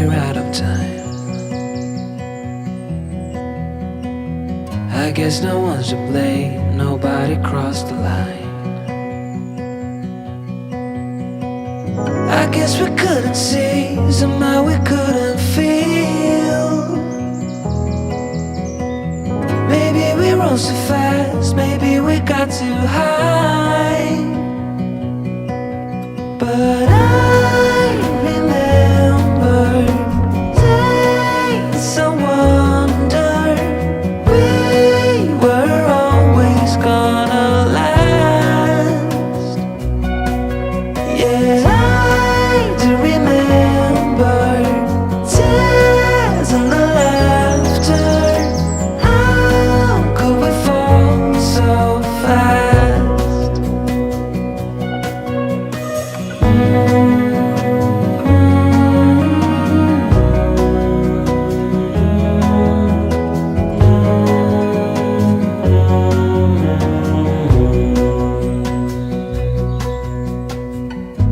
we're out of time. I guess no one's to blame, nobody crossed the line. I guess we couldn't see, somehow we couldn't feel. Maybe we rose too fast, maybe we got too high. But I remember days I wondered we were always gonna last. Yeah, I do remember tears and the laughter. How could we fall so fast?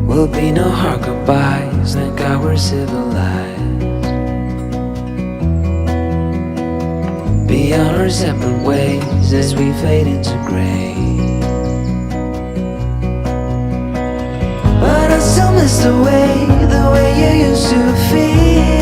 Will be no hard goodbyes, thank God we're civilized. Be on our separate ways as we fade into gray. But I still miss the way you used to feel.